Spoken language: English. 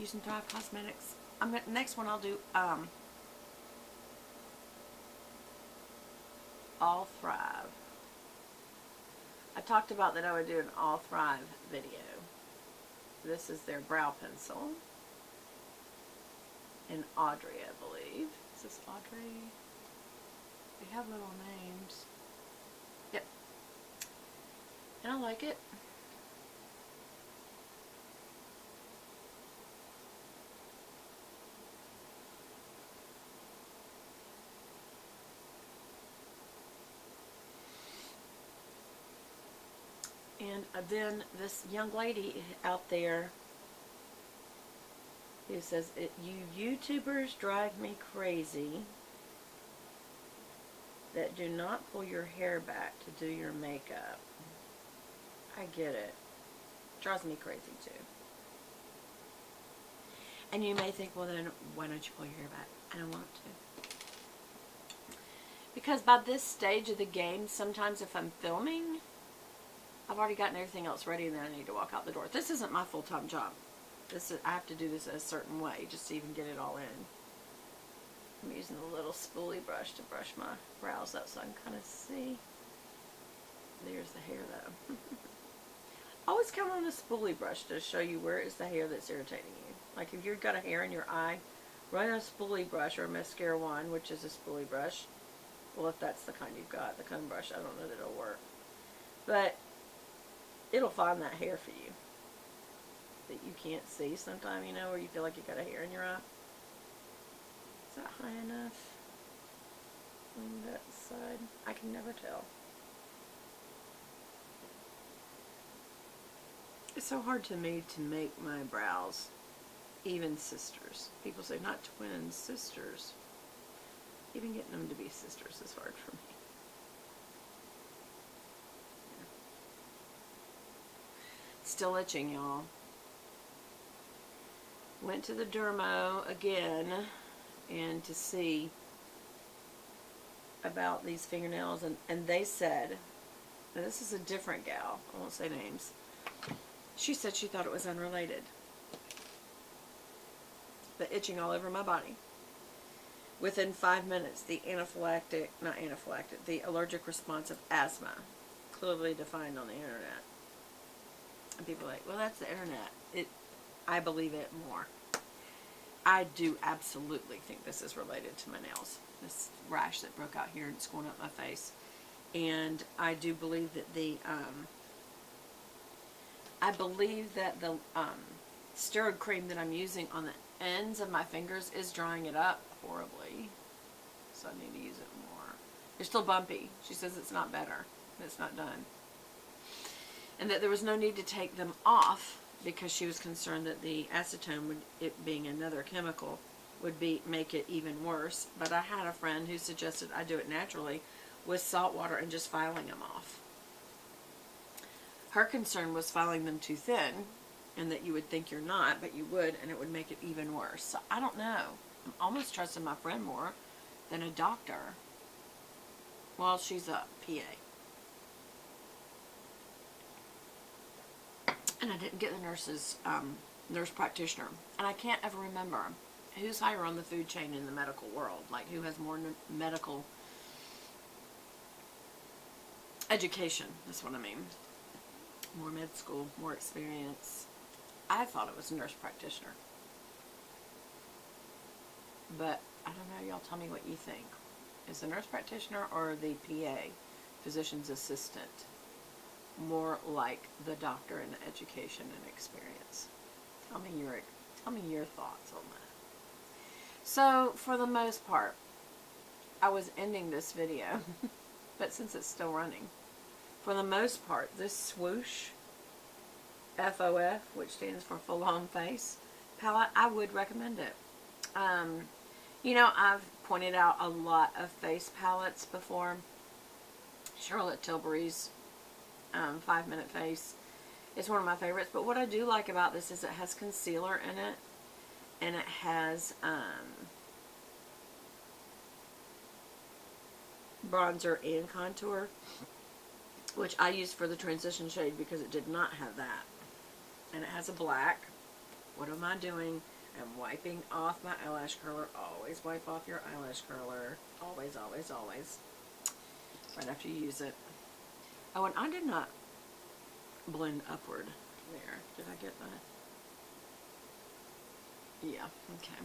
using Thrive Cosmetics. Next one I'll do All Thrive. I talked about that I would do an All Thrive video. This is their brow pencil. And Audrey, I believe. Is this Audrey? They have little names. Yep. And I like it. And then this young lady out there who says, you YouTubers drive me crazy that do not pull your hair back to do your makeup. I get it. Drives me crazy too. And you may think, well then, why don't you pull your hair back? I don't want to. Because by this stage of the game, sometimes if I'm filming, I've already gotten everything else ready and then I need to walk out the door. This isn't my full-time job. I have to do this a certain way just to even get it all in. I'm using a little spoolie brush to brush my brows up so I can kind of see. There's the hair though. Always count on a spoolie brush to show you where is the hair that's irritating you. Like if you've got a hair in your eye, run a spoolie brush or a mascara wand, which is a spoolie brush. Well, if that's the kind you've got, the comb brush, I don't know that it'll work. But it'll find that hair for you that you can't see sometime, you know, where you feel like you got a hair in your eye. Is that high enough on that side? I can never tell. It's so hard to me to make my brows even sisters. People say not twins, sisters. Even getting them to be sisters is hard for me. Still itching, y'all. Went to the dermo again and to see about these fingernails, and they said, now this is a different gal, I won't say names. She said she thought it was unrelated. The itching all over my body. Within 5 minutes, the the allergic response of asthma, clearly defined on the internet. And people are like, well, that's the internet. I believe it more. I do absolutely think this is related to my nails. This rash that broke out here and it's going up my face. And I do believe that the steroid cream that I'm using on the ends of my fingers is drying it up horribly. So I need to use it more. They're still bumpy. She says it's not better. It's not done. And that there was no need to take them off because she was concerned that the acetone, it being another chemical, would make it even worse. But I had a friend who suggested I do it naturally with salt water and just filing them off. Her concern was filing them too thin, and that you would think you're not, but you would, and it would make it even worse. So I don't know. I'm almost trusting my friend more than a doctor. Well, she's a PA. And I didn't get the nurse practitioner. And I can't ever remember who's higher on the food chain in the medical world. Like, who has more medical education. That's what I mean. More med school, more experience. I thought it was a nurse practitioner. But, I don't know. Y'all tell me what you think. Is the nurse practitioner or the PA, physician's assistant, more like the doctor in the education and experience? Tell me your thoughts on that. So, for the most part, I was ending this video, but since it's still running, for the most part, this Woosh FOF, which stands for Full On Face palette, I would recommend it. You know, I've pointed out a lot of face palettes before. Charlotte Tilbury's 5 Minute Face is one of my favorites. But what I do like about this is it has concealer in it. And it has bronzer and contour, which I used for the transition shade because it did not have that. And it has a black. What am I doing? I'm wiping off my eyelash curler. Always wipe off your eyelash curler. Always, always, always. Right after you use it. Oh, and I did not blend upward there. Did I get that? Yeah, okay.